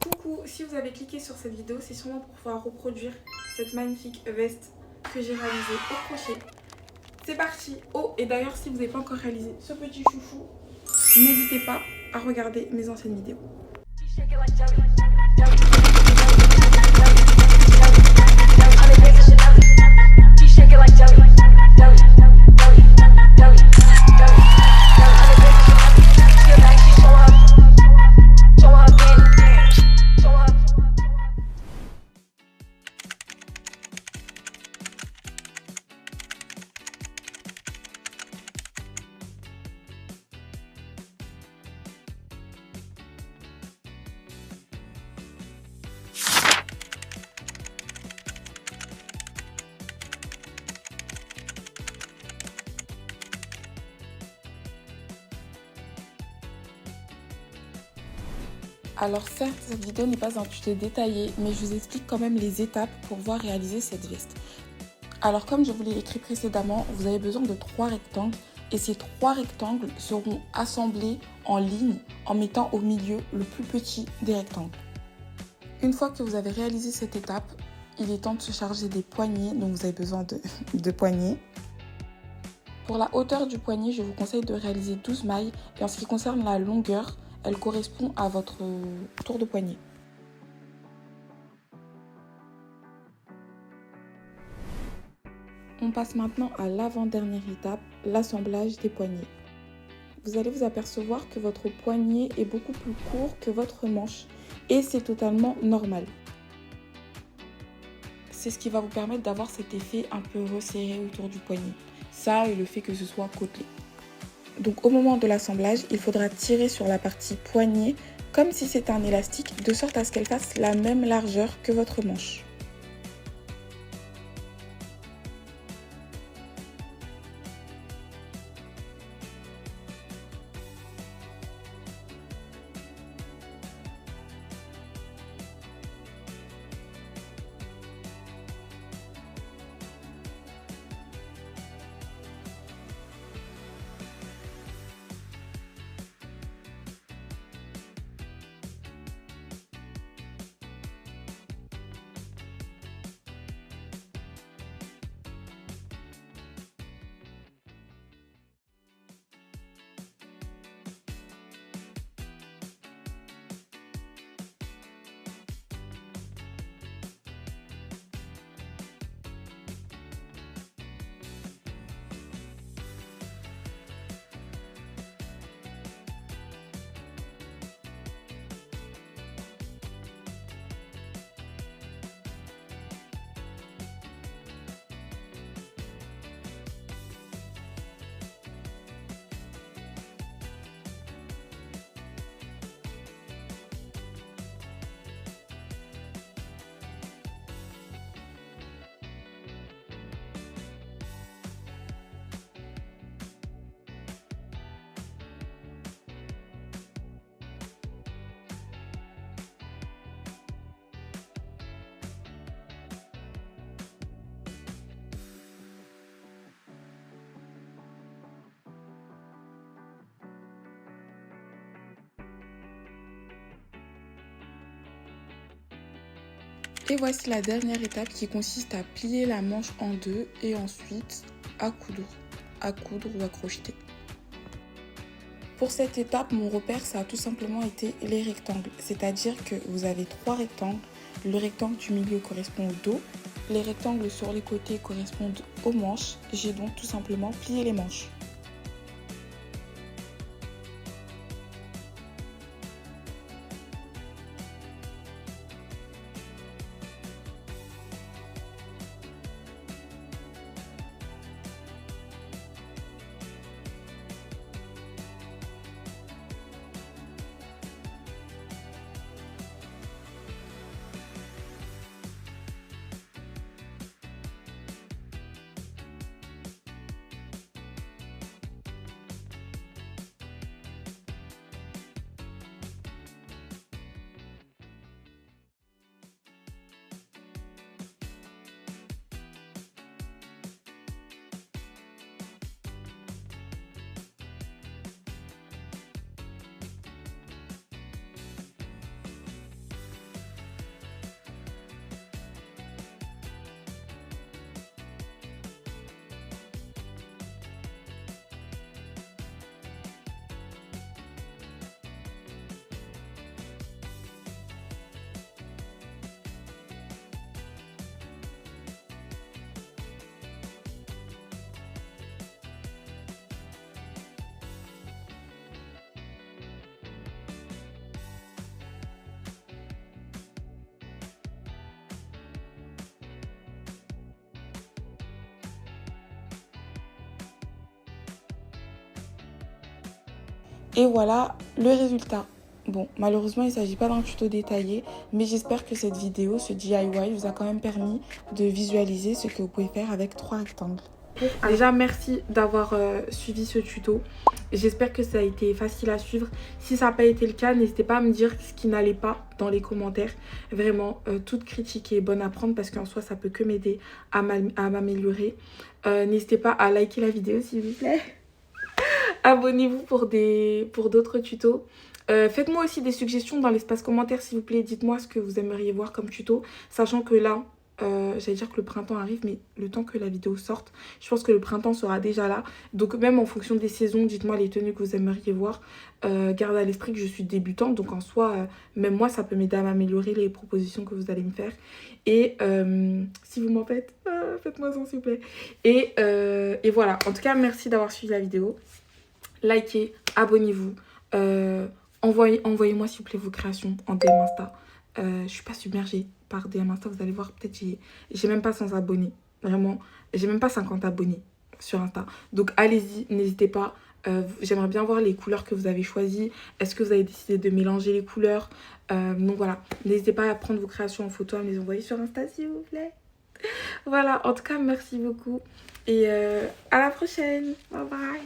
Coucou, si vous avez cliqué sur cette vidéo, c'est sûrement pour pouvoir reproduire cette magnifique veste que j'ai réalisée au crochet. C'est parti. Oh, et d'ailleurs, si vous n'avez pas encore réalisé ce petit chouchou, n'hésitez pas à regarder mes anciennes vidéos. Alors certes, cette vidéo n'est pas un tuto détaillé, mais je vous explique quand même les étapes pour pouvoir réaliser cette veste. Alors comme je vous l'ai écrit précédemment, vous avez besoin de 3 rectangles et ces 3 rectangles seront assemblés en ligne en mettant au milieu le plus petit des rectangles. Une fois que vous avez réalisé cette étape, il est temps de se charger des poignets, donc vous avez besoin de poignets. Pour la hauteur du poignet, je vous conseille de réaliser 12 mailles et en ce qui concerne la longueur, elle correspond à votre tour de poignet. On passe maintenant à l'avant-dernière étape, l'assemblage des poignets. Vous allez vous apercevoir que votre poignet est beaucoup plus court que votre manche et c'est totalement normal. C'est ce qui va vous permettre d'avoir cet effet un peu resserré autour du poignet. Ça et le fait que ce soit côtelé. Donc au moment de l'assemblage, il faudra tirer sur la partie poignet comme si c'était un élastique de sorte à ce qu'elle fasse la même largeur que votre manche. Et voici la dernière étape qui consiste à plier la manche en deux et ensuite à coudre ou à crocheter. Pour cette étape, mon repère, ça a tout simplement été les rectangles. C'est-à-dire que vous avez 3 rectangles. Le rectangle du milieu correspond au dos. Les rectangles sur les côtés correspondent aux manches. J'ai donc tout simplement plié les manches. Et voilà le résultat. Bon, malheureusement, il ne s'agit pas d'un tuto détaillé, mais j'espère que cette vidéo, ce DIY, vous a quand même permis de visualiser ce que vous pouvez faire avec 3 rectangles. Déjà, merci d'avoir suivi ce tuto. J'espère que ça a été facile à suivre. Si ça n'a pas été le cas, n'hésitez pas à me dire ce qui n'allait pas dans les commentaires. Vraiment, toute critique est bonne à prendre parce qu'en soi, ça peut que m'aider à m'améliorer. N'hésitez pas à liker la vidéo, s'il vous plaît. Abonnez-vous pour d'autres tutos. Faites-moi aussi des suggestions dans l'espace commentaire, s'il vous plaît. Dites-moi ce que vous aimeriez voir comme tuto. Sachant que là, j'allais dire que le printemps arrive, mais le temps que la vidéo sorte, je pense que le printemps sera déjà là. Donc même en fonction des saisons, dites-moi les tenues que vous aimeriez voir. Gardez à l'esprit que je suis débutante, donc en soi, même moi, ça peut m'aider à m'améliorer les propositions que vous allez me faire. Et si vous m'en faites, faites-moi ça s'il vous plaît. Et voilà, en tout cas, merci d'avoir suivi la vidéo. Likez, abonnez-vous. Envoyez-moi s'il vous plaît vos créations en DM Insta. Je suis pas submergée par DM Insta, vous allez voir, peut-être j'ai même pas 100 abonnés. Vraiment, j'ai même pas 50 abonnés sur Insta. Donc allez-y, n'hésitez pas. J'aimerais bien voir les couleurs que vous avez choisies. Est-ce que vous avez décidé de mélanger les couleurs? Donc voilà, n'hésitez pas à prendre vos créations en photo, à me les envoyer sur Insta s'il vous plaît. Voilà, en tout cas, merci beaucoup. Et à la prochaine. Bye bye.